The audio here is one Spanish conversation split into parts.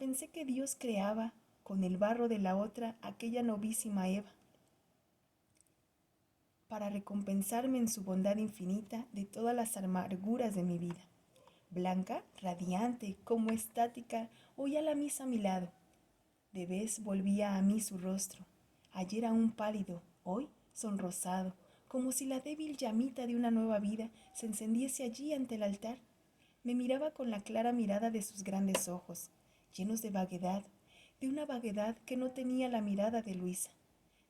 pensé que Dios creaba con el barro de la otra aquella novísima Eva, para recompensarme en su bondad infinita de todas las amarguras de mi vida. Blanca, radiante, como estática, oía la misa a mi lado. De vez volvía a mí su rostro, ayer aún pálido, hoy sonrosado, como si la débil llamita de una nueva vida se encendiese allí ante el altar. Me miraba con la clara mirada de sus grandes ojos, llenos de vaguedad, de una vaguedad que no tenía la mirada de Luisa,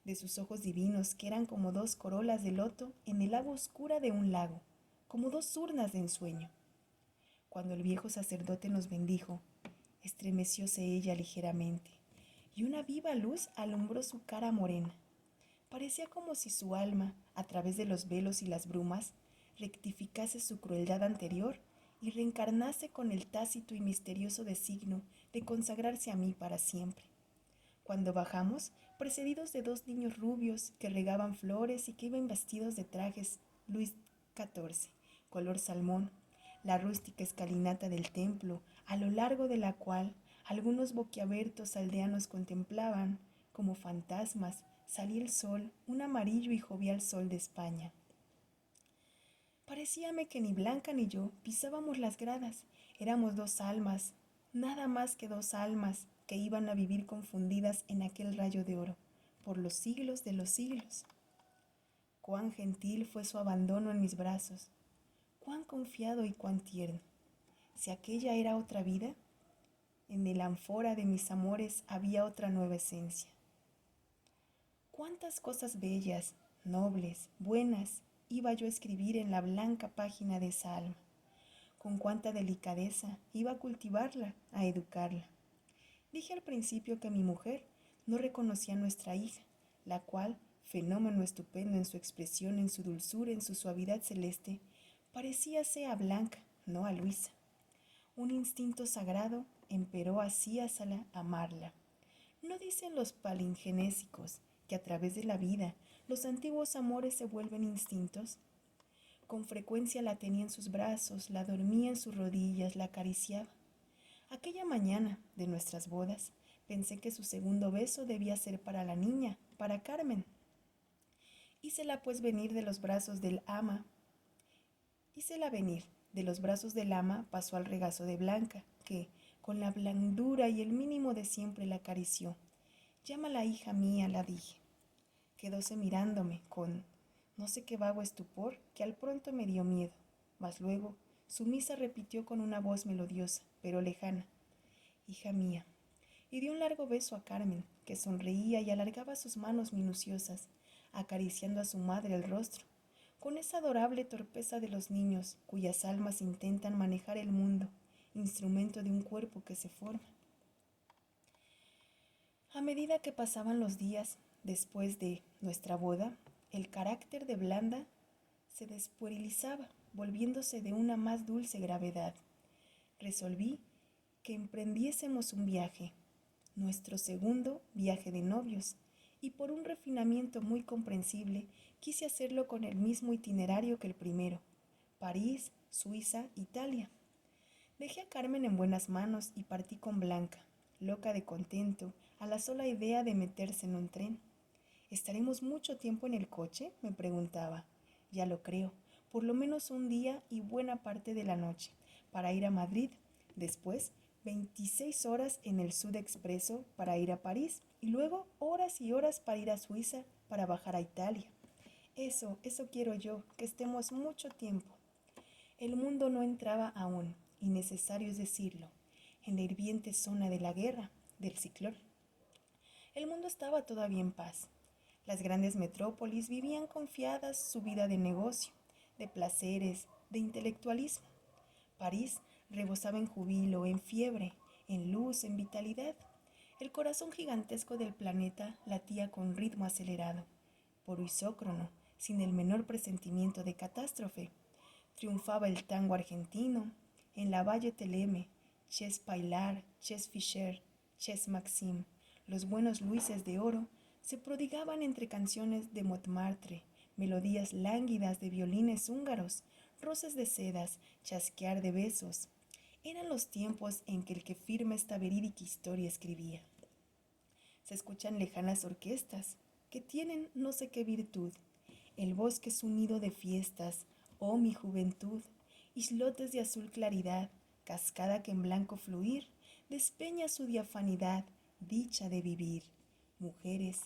de sus ojos divinos que eran como dos corolas de loto en el agua oscura de un lago, como dos urnas de ensueño. Cuando el viejo sacerdote nos bendijo, estremecióse ella ligeramente, y una viva luz alumbró su cara morena. Parecía como si su alma, a través de los velos y las brumas, rectificase su crueldad anterior y reencarnase con el tácito y misterioso designio de consagrarse a mí para siempre. Cuando bajamos, precedidos de dos niños rubios que regaban flores y que iban vestidos de trajes Luis XIV, color salmón, la rústica escalinata del templo, a lo largo de la cual algunos boquiabiertos aldeanos contemplaban, como fantasmas, salía el sol, un amarillo y jovial sol de España. Parecíame que ni Blanca ni yo pisábamos las gradas, éramos dos almas, nada más que dos almas que iban a vivir confundidas en aquel rayo de oro, por los siglos de los siglos. Cuán gentil fue su abandono en mis brazos, cuán confiado y cuán tierno. Si aquella era otra vida, en el ánfora de mis amores había otra nueva esencia. Cuántas cosas bellas, nobles, buenas iba yo a escribir en la blanca página de esa alma. Con cuánta delicadeza iba a cultivarla, a educarla. Dije al principio que mi mujer no reconocía a nuestra hija, la cual, fenómeno estupendo en su expresión, en su dulzura, en su suavidad celeste, parecíase a Blanca, no a Luisa. Un instinto sagrado emperó hacíasela amarla. ¿No dicen los palingenésicos que a través de la vida los antiguos amores se vuelven instintos? Con frecuencia la tenía en sus brazos, la dormía en sus rodillas, la acariciaba. Aquella mañana de nuestras bodas, pensé que su segundo beso debía ser para la niña, para Carmen. Hícela pues venir de los brazos del ama. Hícela venir de los brazos del ama, pasó al regazo de Blanca, que, con la blandura y el mínimo de siempre, la acarició. Llámala hija mía, la dije. Quedóse mirándome con no sé qué vago estupor que al pronto me dio miedo, mas luego sumisa repitió con una voz melodiosa, pero lejana: hija mía, y dio un largo beso a Carmen, que sonreía y alargaba sus manos minuciosas, acariciando a su madre el rostro, con esa adorable torpeza de los niños cuyas almas intentan manejar el mundo, instrumento de un cuerpo que se forma. A medida que pasaban los días después de nuestra boda, el carácter de Blanda se despuerilizaba, volviéndose de una más dulce gravedad. Resolví que emprendiésemos un viaje, nuestro segundo viaje de novios, y por un refinamiento muy comprensible quise hacerlo con el mismo itinerario que el primero: París, Suiza, Italia. Dejé a Carmen en buenas manos y partí con Blanca, loca de contento a la sola idea de meterse en un tren. ¿Estaremos mucho tiempo en el coche?, me preguntaba. Ya lo creo, por lo menos un día y buena parte de la noche, para ir a Madrid. Después, 26 horas en el Sud Expreso para ir a París, y luego horas y horas para ir a Suiza, para bajar a Italia. Eso quiero yo, que estemos mucho tiempo. El mundo no entraba aún, y necesario es decirlo, en la hirviente zona de la guerra, del ciclón. El mundo estaba todavía en paz. Las grandes metrópolis vivían confiadas su vida de negocio, de placeres, de intelectualismo. París rebosaba en júbilo, en fiebre, en luz, en vitalidad. El corazón gigantesco del planeta latía con ritmo acelerado, por isócrono, sin el menor presentimiento de catástrofe. Triunfaba el tango argentino, en la Valle Teleme, Ches Pailar, Ches Fischer, Ches Maxim, los buenos Luises de oro se prodigaban entre canciones de Montmartre, melodías lánguidas de violines húngaros, roces de sedas, chasquear de besos. Eran los tiempos en que firma esta verídica historia escribía. Se escuchan lejanas orquestas que tienen no sé qué virtud. El bosque es un nido de fiestas, oh mi juventud, islotes de azul claridad, cascada que en blanco fluir despeña su diafanidad, dicha de vivir. Mujeres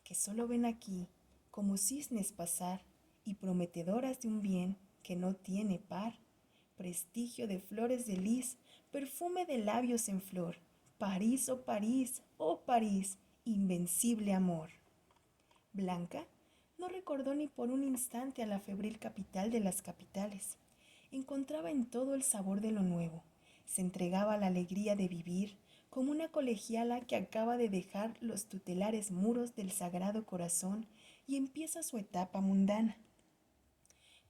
que solo ven aquí como cisnes pasar y prometedoras de un bien que no tiene par. Prestigio de flores de lis, perfume de labios en flor. París, oh París, invencible amor. Blanca no recordó ni por un instante a la febril capital de las capitales. Encontraba en todo el sabor de lo nuevo. Se entregaba a la alegría de vivir como una colegiala que acaba de dejar los tutelares muros del Sagrado Corazón y empieza su etapa mundana.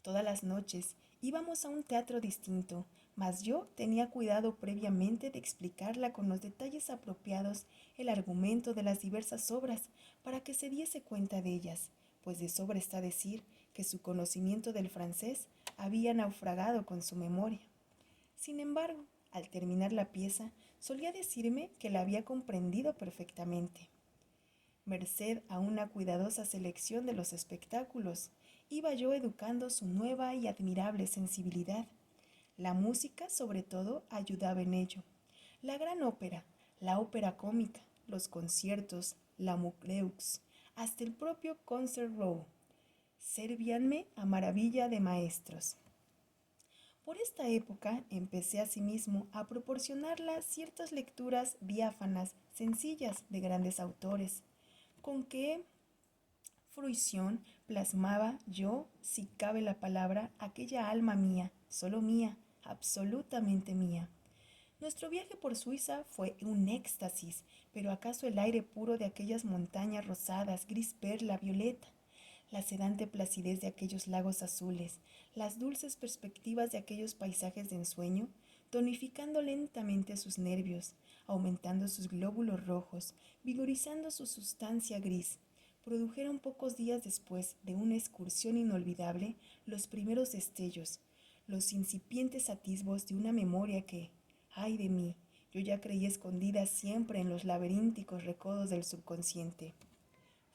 Todas las noches íbamos a un teatro distinto, mas yo tenía cuidado previamente de explicarla con los detalles apropiados el argumento de las diversas obras para que se diese cuenta de ellas, pues de sobra está decir que su conocimiento del francés había naufragado con su memoria. Sin embargo, al terminar la pieza, solía decirme que la había comprendido perfectamente. Merced a una cuidadosa selección de los espectáculos, iba yo educando su nueva y admirable sensibilidad. La música, sobre todo, ayudaba en ello. La gran ópera, la ópera cómica, los conciertos, la mucreux, hasta el propio concert row, servíanme a maravilla de maestros. Por esta época empecé asimismo a proporcionarla ciertas lecturas diáfanas, sencillas de grandes autores, con qué fruición plasmaba yo, si cabe la palabra, aquella alma mía, solo mía, absolutamente mía. Nuestro viaje por Suiza fue un éxtasis, pero acaso el aire puro de aquellas montañas rosadas, gris perla, violeta, la sedante placidez de aquellos lagos azules, las dulces perspectivas de aquellos paisajes de ensueño, tonificando lentamente sus nervios, aumentando sus glóbulos rojos, vigorizando su sustancia gris, produjeron pocos días después de una excursión inolvidable los primeros destellos, los incipientes atisbos de una memoria que, ay de mí, yo ya creí escondida siempre en los laberínticos recodos del subconsciente.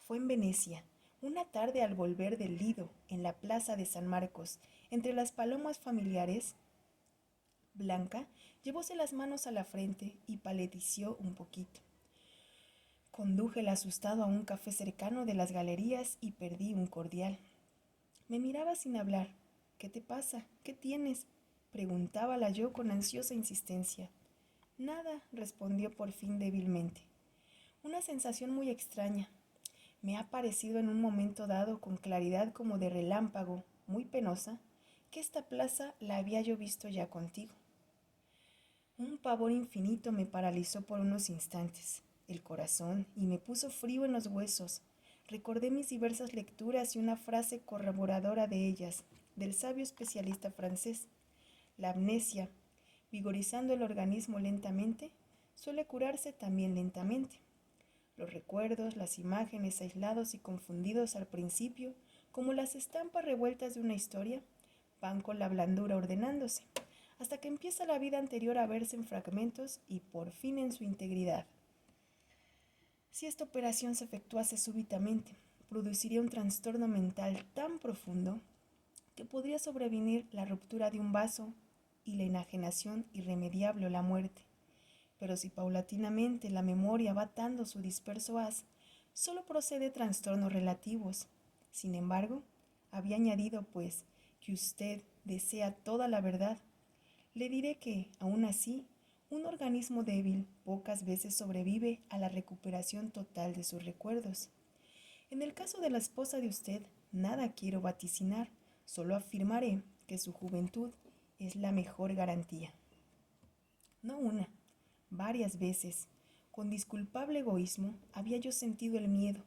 Fue en Venecia, una tarde al volver del Lido, en la plaza de San Marcos, entre las palomas familiares. Blanca llevóse las manos a la frente y paletició un poquito. Condújela asustado a un café cercano de las galerías y perdí un cordial. Me miraba sin hablar. ¿Qué te pasa? ¿Qué tienes? Preguntábala yo con ansiosa insistencia. Nada, respondió por fin débilmente. Una sensación muy extraña. Me ha parecido en un momento dado con claridad como de relámpago, muy penosa, que esta plaza la había yo visto ya contigo. Un pavor infinito me paralizó por unos instantes el corazón y me puso frío en los huesos. Recordé mis diversas lecturas y una frase corroboradora de ellas, del sabio especialista francés. La amnesia, vigorizando el organismo lentamente, suele curarse también lentamente. Los recuerdos, las imágenes aislados y confundidos al principio, como las estampas revueltas de una historia, van con la blandura ordenándose, hasta que empieza la vida anterior a verse en fragmentos y por fin en su integridad. Si esta operación se efectuase súbitamente, produciría un trastorno mental tan profundo que podría sobrevenir la ruptura de un vaso y la enajenación irremediable o la muerte. Pero si paulatinamente la memoria va atando su disperso haz, solo procede trastornos relativos. Sin embargo, había añadido, pues, que usted desea toda la verdad. Le diré que, aun así, un organismo débil pocas veces sobrevive a la recuperación total de sus recuerdos. En el caso de la esposa de usted, nada quiero vaticinar, solo afirmaré que su juventud es la mejor garantía. No una, varias veces, con disculpable egoísmo, había yo sentido el miedo,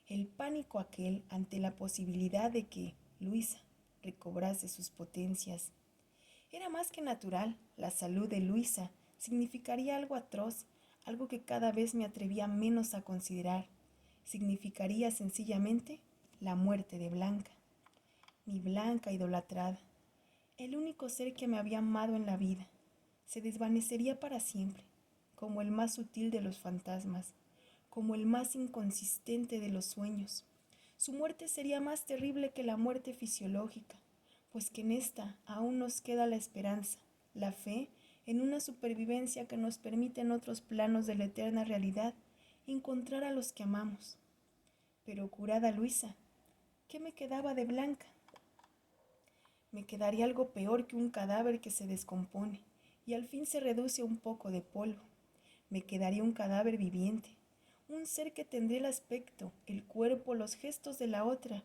el pánico aquel ante la posibilidad de que Luisa recobrase sus potencias. Era más que natural, la salud de Luisa significaría algo atroz, algo que cada vez me atrevía menos a considerar. Significaría sencillamente la muerte de Blanca, mi Blanca idolatrada, el único ser que me había amado en la vida. se desvanecería para siempre, como el más sutil de los fantasmas, como el más inconsistente de los sueños. Su muerte sería más terrible que la muerte fisiológica, pues que en esta aún nos queda la esperanza, la fe en una supervivencia que nos permite en otros planos de la eterna realidad encontrar a los que amamos. Pero curada Luisa, ¿qué me quedaba de Blanca? Me quedaría algo peor que un cadáver que se descompone y al fin se reduce a un poco de polvo. Me quedaría un cadáver viviente, un ser que tendría el aspecto, el cuerpo, los gestos de la otra,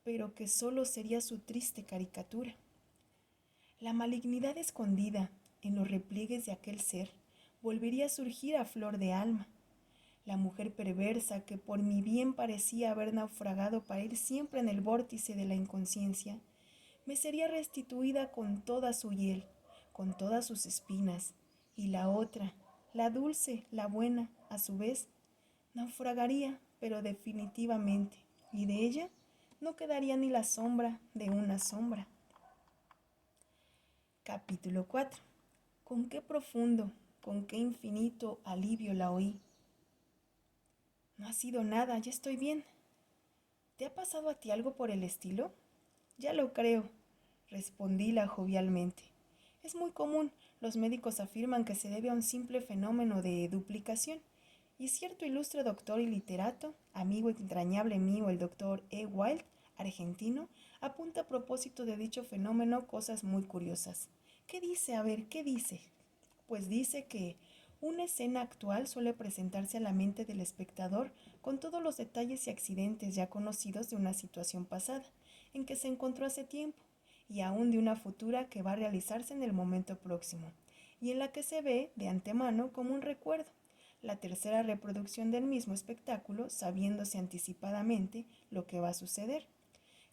pero que solo sería su triste caricatura. La malignidad escondida en los repliegues de aquel ser volvería a surgir a flor de alma. La mujer perversa que por mi bien parecía haber naufragado para ir siempre en el vórtice de la inconsciencia, me sería restituida con toda su hiel, con todas sus espinas, y la otra, la dulce, la buena, a su vez, naufragaría, pero definitivamente, y de ella no quedaría ni la sombra de una sombra. Capítulo 4. Con qué profundo, con qué infinito alivio la oí. No ha sido nada, ya estoy bien. ¿Te ha pasado a ti algo por el estilo? Ya lo creo, respondíla jovialmente. Es muy común, los médicos afirman que se debe a un simple fenómeno de duplicación, y cierto ilustre doctor y literato, amigo entrañable mío, el doctor E. Wilde, argentino, apunta a propósito de dicho fenómeno cosas muy curiosas. ¿Qué dice? A ver, ¿qué dice? Pues dice que una escena actual suele presentarse a la mente del espectador con todos los detalles y accidentes ya conocidos de una situación pasada, en que se encontró hace tiempo, y aún de una futura que va a realizarse en el momento próximo, y en la que se ve de antemano como un recuerdo, la tercera reproducción del mismo espectáculo, sabiéndose anticipadamente lo que va a suceder.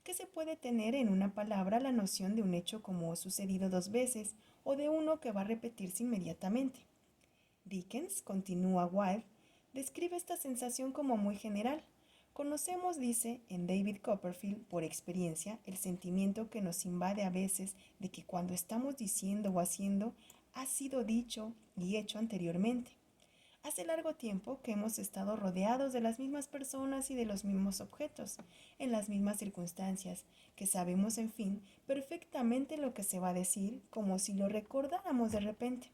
¿Qué se puede tener en una palabra la noción de un hecho como sucedido dos veces o de uno que va a repetirse inmediatamente? Dickens, continúa Wilde, describe esta sensación como muy general. Conocemos, dice, en David Copperfield, por experiencia, el sentimiento que nos invade a veces de que cuando estamos diciendo o haciendo ha sido dicho y hecho anteriormente. Hace largo tiempo que hemos estado rodeados de las mismas personas y de los mismos objetos, en las mismas circunstancias, que sabemos, en fin, perfectamente lo que se va a decir, como si lo recordáramos de repente.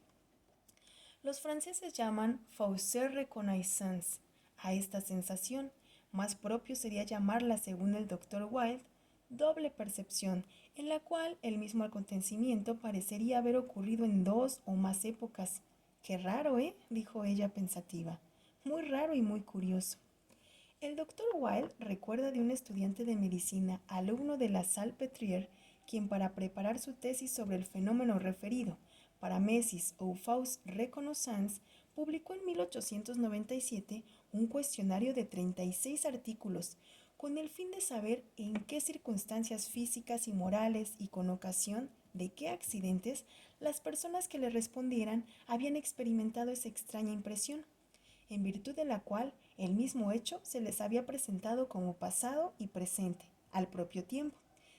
Los franceses llaman fausse reconnaissance a esta sensación. Más propio sería llamarla, según el doctor Wilde, doble percepción, en la cual el mismo acontecimiento parecería haber ocurrido en dos o más épocas. Qué raro, dijo ella pensativa. Muy raro y muy curioso. El doctor Wilde recuerda de un estudiante de medicina, alumno de la Salpêtrière, quien para preparar su tesis sobre el fenómeno referido, paramesis o fausse reconnaissance, publicó en 1897 un cuestionario de 36 artículos, con el fin de saber en qué circunstancias físicas y morales y con ocasión de qué accidentes las personas que le respondieran habían experimentado esa extraña impresión, en virtud de la cual el mismo hecho se les había presentado como pasado y presente, al propio tiempo,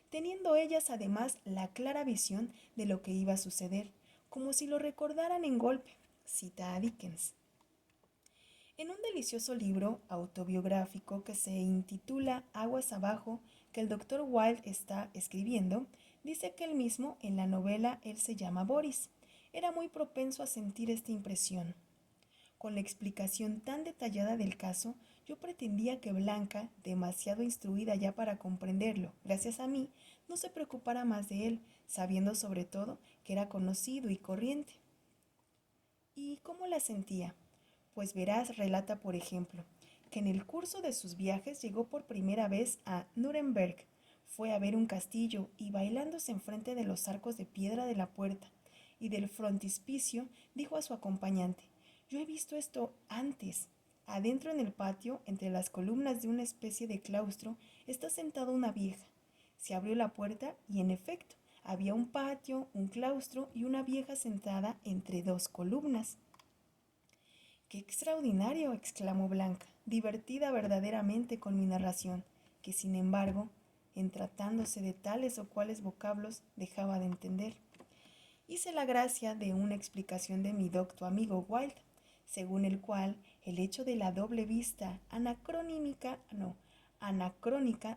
teniendo ellas además la clara visión de lo que iba a suceder, como si lo recordaran en golpe, cita a Dickens. En un delicioso libro autobiográfico que se intitula Aguas abajo, que el doctor Wilde está escribiendo, dice que él mismo, en la novela, él se llama Boris. Era muy propenso a sentir esta impresión. Con la explicación tan detallada del caso, yo pretendía que Blanca, demasiado instruida ya para comprenderlo, gracias a mí, no se preocupara más de él, sabiendo sobre todo que era conocido y corriente. ¿Y cómo la sentía? Pues verás, relata por ejemplo, que en el curso de sus viajes llegó por primera vez a Nuremberg, fue a ver un castillo y bailándose enfrente de los arcos de piedra de la puerta y del frontispicio, dijo a su acompañante: yo he visto esto antes. Adentro en el patio, entre las columnas de una especie de claustro, está sentada una vieja. Se abrió la puerta y, en efecto, había un patio, un claustro y una vieja sentada entre dos columnas. ¡Qué extraordinario!, exclamó Blanca, divertida verdaderamente con mi narración, que sin embargo, en tratándose de tales o cuales vocablos, dejaba de entender. hice la gracia de una explicación de mi docto amigo Wilde, según el cual el hecho de la doble vista anacrónica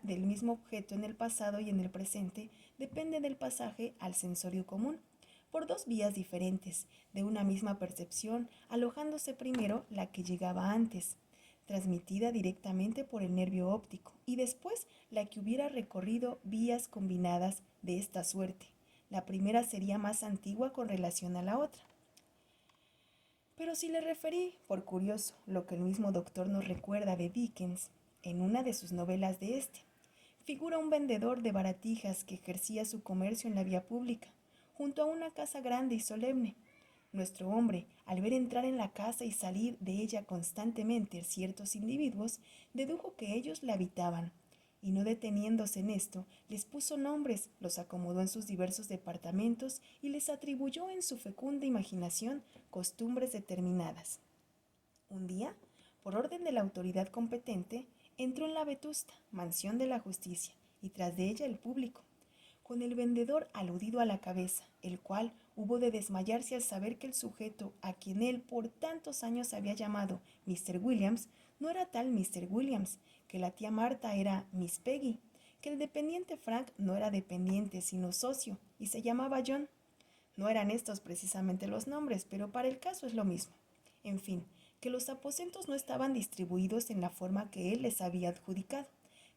del mismo objeto en el pasado y en el presente depende del pasaje al sensorio común, por dos vías diferentes, de una misma percepción, alojándose primero la que llegaba antes, transmitida directamente por el nervio óptico, y después la que hubiera recorrido vías combinadas de esta suerte. La primera sería más antigua con relación a la otra. Pero si le referí, por curioso, lo que el mismo doctor nos recuerda de Dickens, en una de sus novelas de este, figura un vendedor de baratijas que ejercía su comercio en la vía pública, junto a una casa grande y solemne. Nuestro hombre, al ver entrar en la casa y salir de ella constantemente ciertos individuos, dedujo que ellos la habitaban, y no deteniéndose en esto, les puso nombres, los acomodó en sus diversos departamentos y les atribuyó en su fecunda imaginación costumbres determinadas. Un día, por orden de la autoridad competente, entró en la vetusta mansión de la justicia y tras de ella el público, con el vendedor aludido a la cabeza, el cual hubo de desmayarse al saber que el sujeto a quien él por tantos años había llamado Mr. Williams no era tal Mr. Williams, que la tía Marta era Miss Peggy, que el dependiente Frank no era dependiente sino socio y se llamaba John. No eran estos precisamente los nombres, pero para el caso es lo mismo. En fin, que los aposentos no estaban distribuidos en la forma que él les había adjudicado,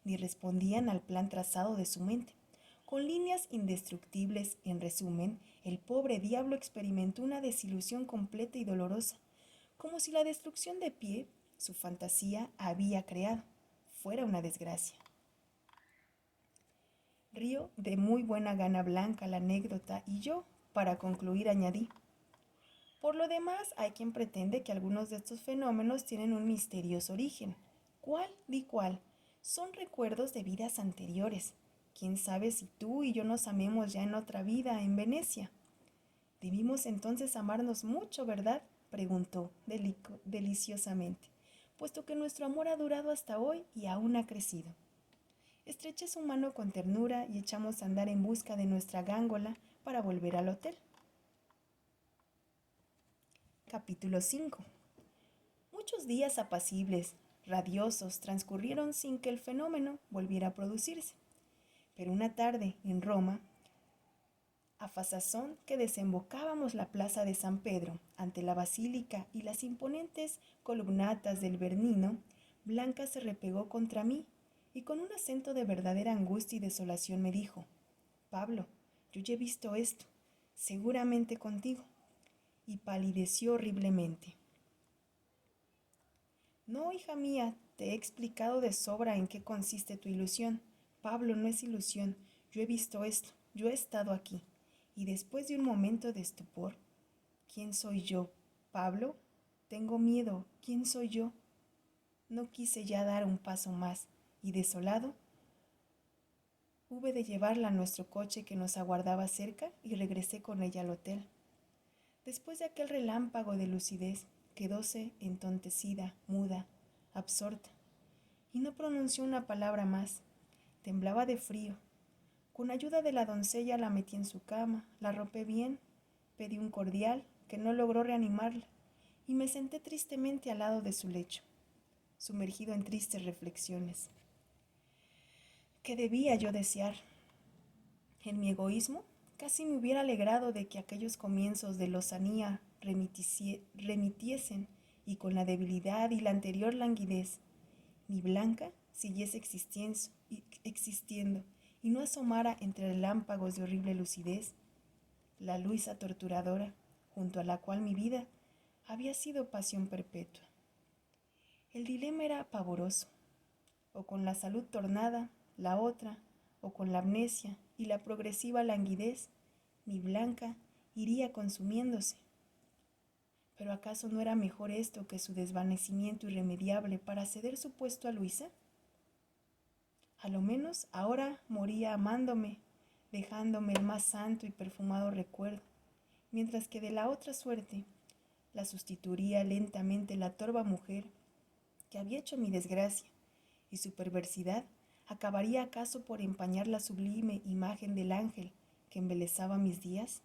ni respondían al plan trazado de su mente. Con líneas indestructibles, en resumen, el pobre diablo experimentó una desilusión completa y dolorosa, como si la destrucción de pie, su fantasía había creado, fuera una desgracia. Río de muy buena gana Blanca la anécdota y yo, para concluir, añadí: por lo demás, hay quien pretende que algunos de estos fenómenos tienen un misterioso origen. ¿Cuál? Di cuál. Son recuerdos de vidas anteriores. ¿Quién sabe si tú y yo nos amemos ya en otra vida, en Venecia? Debimos entonces amarnos mucho, ¿verdad? Preguntó deliciosamente, puesto que nuestro amor ha durado hasta hoy y aún ha crecido. Estreché su mano con ternura y echamos a andar en busca de nuestra gángola para volver al hotel. Capítulo 5. Muchos días apacibles, radiosos, transcurrieron sin que el fenómeno volviera a producirse. Pero una tarde, en Roma, a fasazón que desembocábamos la plaza de San Pedro ante la basílica y las imponentes columnatas del Bernino, Blanca se repegó contra mí y con un acento de verdadera angustia y desolación me dijo: Pablo, yo ya he visto esto, seguramente contigo. Y palideció horriblemente. No, hija mía, te he explicado de sobra en qué consiste tu ilusión. Pablo, no es ilusión, yo he visto esto, yo he estado aquí. Y después de un momento de estupor: ¿quién soy yo, Pablo? Tengo miedo, ¿quién soy yo? No quise ya dar un paso más, y desolado, hube de llevarla a nuestro coche que nos aguardaba cerca y regresé con ella al hotel. Después de aquel relámpago de lucidez, quedóse entontecida, muda, absorta, y no pronunció una palabra más. Temblaba de frío. Con ayuda de la doncella la metí en su cama, la arropé bien, pedí un cordial que no logró reanimarla, y me senté tristemente al lado de su lecho, sumergido en tristes reflexiones. ¿Qué debía yo desear? En mi egoísmo, casi me hubiera alegrado de que aquellos comienzos de lozanía remitiesen, y con la debilidad y la anterior languidez, mi Blanca siguiese existiendo y no asomara entre relámpagos de horrible lucidez la luisa torturadora, junto a la cual mi vida había sido pasión perpetua. El dilema era pavoroso: o con la salud tornada, la otra, o con la amnesia y la progresiva languidez, mi Blanca iría consumiéndose. ¿Pero acaso no era mejor esto que su desvanecimiento irremediable para ceder su puesto a Luisa? A lo menos ahora moría amándome, dejándome el más santo y perfumado recuerdo, mientras que de la otra suerte la sustituiría lentamente la torva mujer que había hecho mi desgracia, y su perversidad acabaría acaso por empañar la sublime imagen del ángel que embelesaba mis días.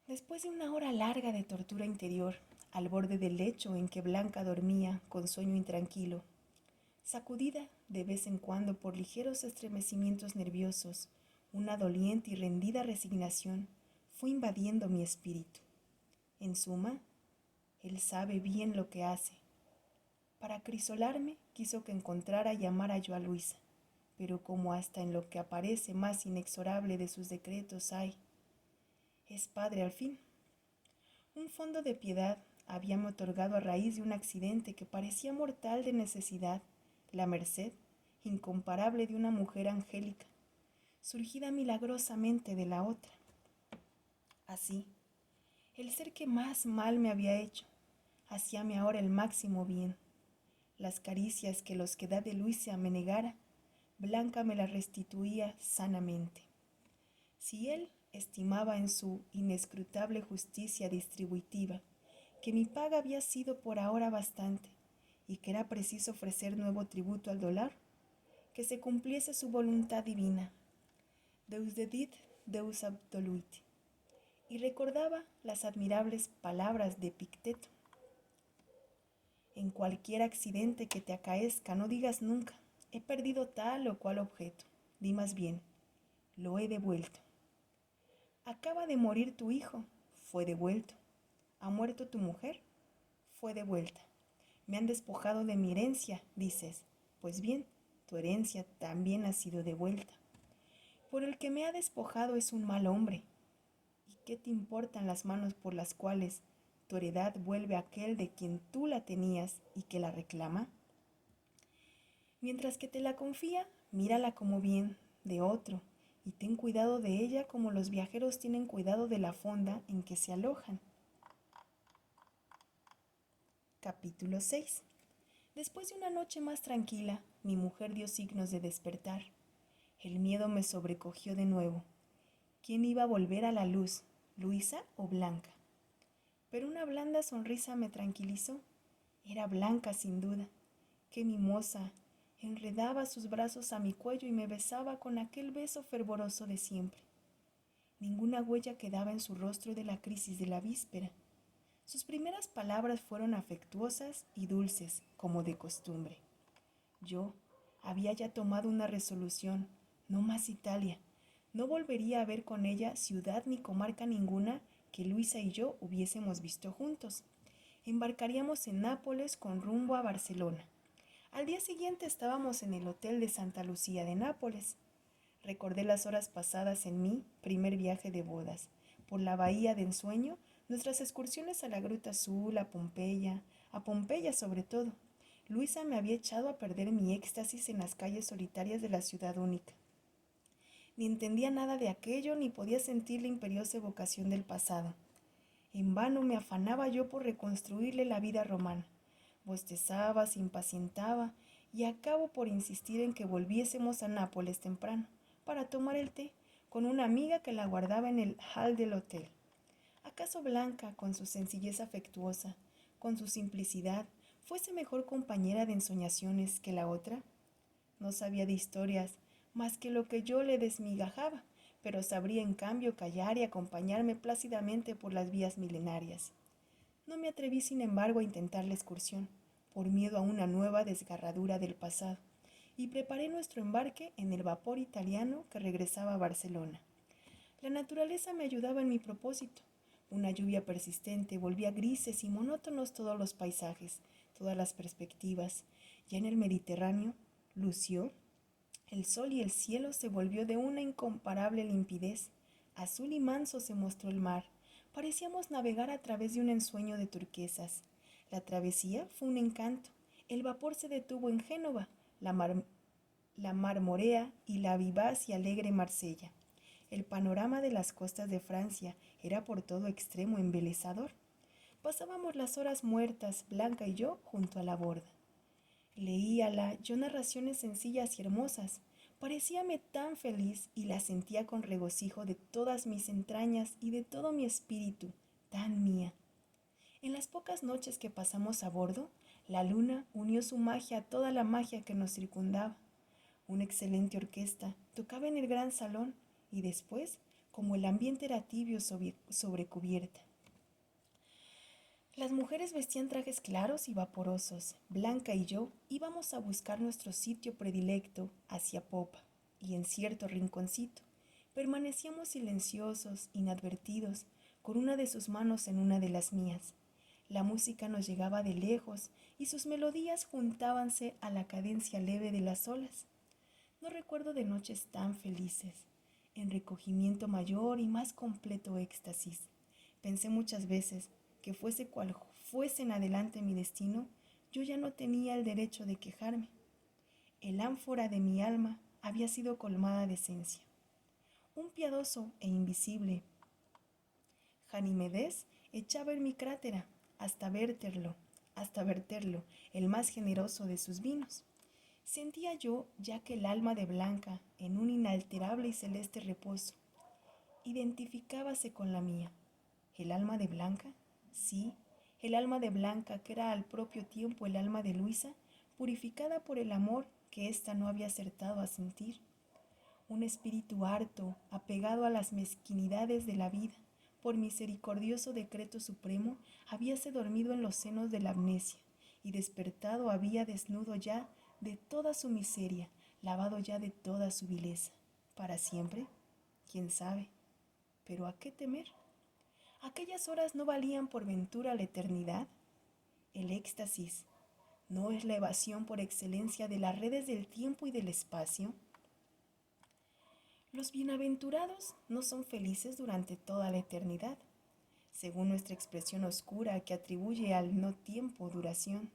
Después de una hora larga de tortura interior, al borde del lecho en que Blanca dormía con sueño intranquilo, sacudida de vez en cuando por ligeros estremecimientos nerviosos, una doliente y rendida resignación fue invadiendo mi espíritu. En suma, él sabe bien lo que hace. Para acrisolarme, quiso que encontrara y amara yo a Luisa, pero como hasta en lo que aparece más inexorable de sus decretos es padre al fin. Un fondo de piedad habíame otorgado a raíz de un accidente que parecía mortal de necesidad, la merced incomparable de una mujer angélica, surgida milagrosamente de la otra. Así, el ser que más mal me había hecho, hacíame ahora el máximo bien. Las caricias que los que da de Luisa me negara, Blanca me las restituía sanamente. Si él estimaba en su inescrutable justicia distributiva que mi paga había sido por ahora bastante y que era preciso ofrecer nuevo tributo al dólar, que se cumpliese su voluntad divina. Deus dedit, Deus absoluit. Y recordaba las admirables palabras de Epicteto. En cualquier accidente que te acaezca, no digas nunca, he perdido tal o cual objeto. Di más bien, lo he devuelto. Acaba de morir tu hijo, fue devuelto. Ha muerto tu mujer, fue devuelta. Me han despojado de mi herencia, dices. Pues bien, tu herencia también ha sido devuelta. Por el que me ha despojado es un mal hombre. ¿Y qué te importan las manos por las cuales tu heredad vuelve a aquel de quien tú la tenías y que la reclama? Mientras que te la confía, mírala como bien de otro y ten cuidado de ella como los viajeros tienen cuidado de la fonda en que se alojan. Capítulo 6. Después de una noche más tranquila, mi mujer dio signos de despertar. El miedo me sobrecogió de nuevo. ¿Quién iba a volver a la luz, Luisa o Blanca? Pero una blanda sonrisa me tranquilizó. Era Blanca sin duda. Qué mimosa. Enredaba sus brazos a mi cuello y me besaba con aquel beso fervoroso de siempre. Ninguna huella quedaba en su rostro de la crisis de la víspera. Sus primeras palabras fueron afectuosas y dulces, como de costumbre. Yo había ya tomado una resolución, no más Italia. No volvería a ver con ella ciudad ni comarca ninguna que Luisa y yo hubiésemos visto juntos. Embarcaríamos en Nápoles con rumbo a Barcelona. Al día siguiente estábamos en el hotel de Santa Lucía de Nápoles. Recordé las horas pasadas en mi primer viaje de bodas, por la bahía de ensueño, nuestras excursiones a la Gruta Azul, a Pompeya sobre todo. Luisa me había echado a perder mi éxtasis en las calles solitarias de la ciudad única. Ni entendía nada de aquello, ni podía sentir la imperiosa evocación del pasado. En vano me afanaba yo por reconstruirle la vida romana. Bostezaba, se impacientaba y acabo por insistir en que volviésemos a Nápoles temprano para tomar el té con una amiga que la guardaba en el hall del hotel. ¿Acaso Blanca, con su sencillez afectuosa, con su simplicidad, fuese mejor compañera de ensoñaciones que la otra? No sabía de historias más que lo que yo le desmigajaba, pero sabría en cambio callar y acompañarme plácidamente por las vías milenarias. No me atreví, sin embargo, a intentar la excursión, por miedo a una nueva desgarradura del pasado, y preparé nuestro embarque en el vapor italiano que regresaba a Barcelona. La naturaleza me ayudaba en mi propósito. Una lluvia persistente volvía grises y monótonos todos los paisajes, todas las perspectivas. Ya en el Mediterráneo lució el sol y el cielo se volvió de una incomparable limpidez. Azul y manso se mostró el mar. Parecíamos navegar a través de un ensueño de turquesas. La travesía fue un encanto. El vapor se detuvo en Génova, la marmorea y la vivaz y alegre Marsella. El panorama de las costas de Francia era por todo extremo embelezador. Pasábamos las horas muertas, Blanca y yo, junto a la borda. Leíala yo narraciones sencillas y hermosas. Parecíame tan feliz y la sentía con regocijo de todas mis entrañas y de todo mi espíritu, tan mía. En las pocas noches que pasamos a bordo, la luna unió su magia a toda la magia que nos circundaba. Una excelente orquesta tocaba en el gran salón y después como el ambiente era tibio sobre cubierta. Las mujeres vestían trajes claros y vaporosos. Blanca y yo íbamos a buscar nuestro sitio predilecto hacia popa, y en cierto rinconcito permanecíamos silenciosos, inadvertidos, con una de sus manos en una de las mías. La música nos llegaba de lejos y sus melodías juntábanse a la cadencia leve de las olas. No recuerdo de noches tan felices, en recogimiento mayor y más completo éxtasis. Pensé muchas veces que fuese cual fuese en adelante mi destino, yo ya no tenía el derecho de quejarme. El ánfora de mi alma había sido colmada de esencia. Un piadoso e invisible Ganimedes echaba en mi crátera hasta verterlo, el más generoso de sus vinos. Sentía yo ya que el alma de Blanca, en un inalterable y celeste reposo, identificábase con la mía. ¿El alma de Blanca? Sí, el alma de Blanca, que era al propio tiempo el alma de Luisa, purificada por el amor que ésta no había acertado a sentir. Un espíritu harto, apegado a las mezquinidades de la vida, por misericordioso decreto supremo, habíase dormido en los senos de la amnesia, y despertado había desnudo ya de toda su miseria, lavado ya de toda su vileza. ¿Para siempre? ¿Quién sabe? ¿Pero a qué temer? ¿Aquellas horas no valían por ventura la eternidad? El éxtasis, ¿no es la evasión por excelencia de las redes del tiempo y del espacio? Los bienaventurados no son felices durante toda la eternidad, según nuestra expresión oscura que atribuye al no tiempo duración.